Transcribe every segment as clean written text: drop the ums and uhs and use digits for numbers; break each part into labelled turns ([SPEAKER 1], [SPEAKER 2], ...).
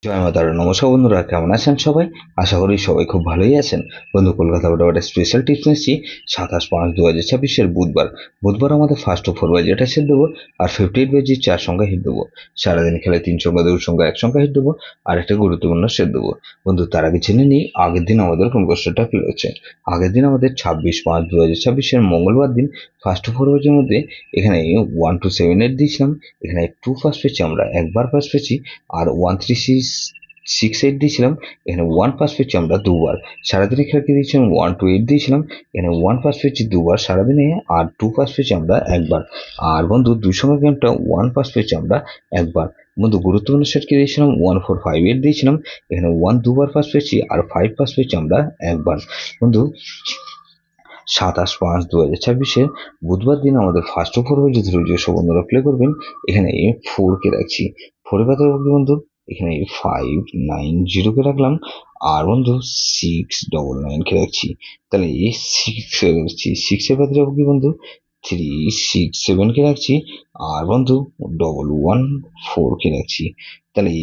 [SPEAKER 1] জয় মা তারা। নমস্কার বন্ধুরা, কেমন আছেন সবাই? আশা করি সবাই খুব ভালোই আছেন। বন্ধু, কলকাতা বড় স্পেশাল টিপস নিচ্ছি 27/5/2026 বুধবার আমাদের ফার্স্ট ও 4 বাজে এটা সেট দেবো, আর 58 বাজে 4 সংখ্যা হিট দেবো। সারাদিন খেলে 3 সংখ্যা 2 সংখ্যা 1 সংখ্যা হিট দেবো, আর একটা গুরুত্বপূর্ণ সেট দেবো। বন্ধু, তার আগে জেনে নিই আগের দিন আমাদের কোন কোশ্চেনটা ফেল হচ্ছে। আগের দিন আমাদের 26/5/2026 মঙ্গলবার দিন ফার্স্ট ও 4 বাজের মধ্যে এখানে 1 2 7 8 দিয়েছিলাম। এখানে 2 ফার্স্ট পেয়েছি, আমরা একবার ফার্স্ট পেয়েছি। আর 1 3 6 8 দিয়েছিলাম। এখানে 1 পাস পেয়েছি আমরা দুবার। সারাদিনে খেলাকে দিয়েছিলাম 1 2 8 দিয়েছিলাম। এখানে 1 পাস পেয়েছি দুবার সারাদিনে, আর 2 পাস পেয়েছি আমরা একবার। আর বন্ধু, 2 সংখ্যা গেমটা 1 পাস পেয়েছি আমরা একবার। বন্ধু, গুরুত্বপূর্ণ সেটকে দিয়েছিলাম 1 4 5 8 দিয়েছিলাম। এখানে 1 দুবার পাস পেয়েছি, আর 5 পাস পেয়েছি আমরা একবার। বন্ধু, 27/5/2026 বুধবার দিন আমাদের ফার্স্ট ও 4 বাজে ধরে যেসব বন্ধুরা প্লে করবেন, এখানে 4 কে রাখছি। 4 এর কথা বলতে বন্ধু, এখানে 5 9 0 কে রাখলাম। আর বন্ধু, 6 9 কে রাখছি। তাহলে 6 এ রাখছি। 6 এর কথা কি বন্ধু, 3 6 7 কে রাখছি। আর বন্ধু, 1 4 কে রাখছি। তাহলে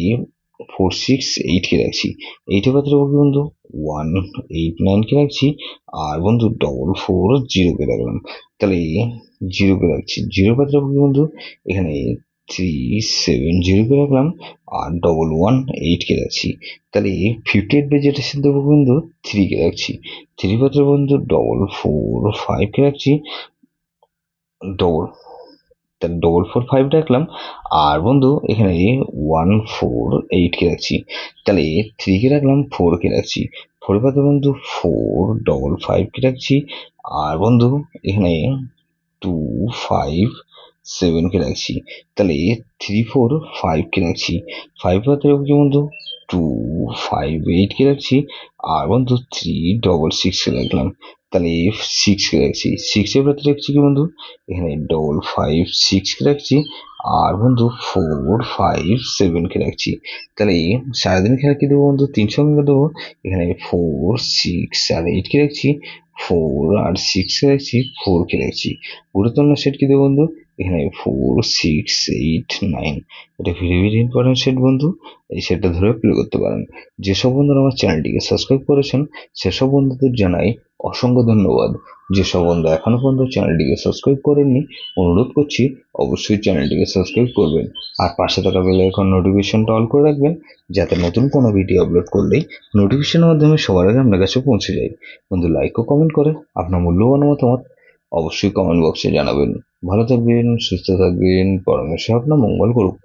[SPEAKER 1] 4 6 8 কে রাখছি। 8 এর কথা কি বন্ধু, 1 8 9 কে রাখছি। আর বন্ধু, 4 0 কে রাখলাম। তাহলে 0 কে রাখছি। 0 পাত্র বন্ধু, এখানে 3 7 0 কে রাখলাম। আর 1 8 কে রাখছি। তাহলে 58 যেটা সিদ্ধ বন্ধু, 3 কে রাখছি। 3 পাত্র বন্ধু, 4 5 কে রাখছি। ডবল তাহলে 4 5 রাখলাম। আর বন্ধু, এখানে 1 4 8 কে রাখছি। তাহলে 3 কে রাখলাম, 4 কে রাখছি। 4 পাতে বন্ধু, 4 5 কে রাখছি। আর বন্ধু, এখানে 2 5 7 কে রাখছি। তাহলে 3 4 5 কে রাখছি। 5 পাতে রাখছি বন্ধু, 2 5 8 কে রাখছি। আর বন্ধু, 3 6 কে রাখলাম। তাহলে 6 কে রাখছি। 6 এর পাতে রাখছি কি বন্ধু, এখানে 5 6 কে রাখছি। আর বন্ধু, 4 5 7 কে রাখছি। তাহলে সারাদিন খেলা কি দেবো বন্ধু, 3 সংখ্যা দেবো। এখানে 4 6 আর 8 কে রাখছি। 4 আর 6 কে রাখছি। 4 কে রাখছি। গুরুত্বপূর্ণ সেট কি দেবো বন্ধু, এখানে 4 6 8 9। এটা ভেরি ভেরি ইম্পর্টেন্ট সেট বন্ধু। এই সেটটা ধরে প্লে করতে পারেন। যেসব বন্ধুরা আমার চ্যানেলটিকে সাবস্ক্রাইব করেছেন, সেসব বন্ধুদের জানাই অসংখ্য ধন্যবাদ। যেসব বন্ধু এখনো পর্যন্ত চ্যানেলটিকে সাবস্ক্রাইব করেননি, অনুরোধ করছি অবশ্যই চ্যানেলটিকে সাবস্ক্রাইব করবেন। আর পাশে থাকা বেল আইকন নোটিফিকেশনটা অল করে রাখবেন, যাতে নতুন কোনো ভিডিও আপলোড করলেই নোটিফিকেশনের মাধ্যমে সবার আগে আপনার কাছে পৌঁছে যায়। বন্ধু, লাইক ও কমেন্ট করে আপনার মূল্যবান মতামত অবশ্যই কমেন্ট বক্সে জানাবেন। ভালো থাকবেন, সুস্থ থাকবেন, পরমেশ্বর আপনার মঙ্গল করুক।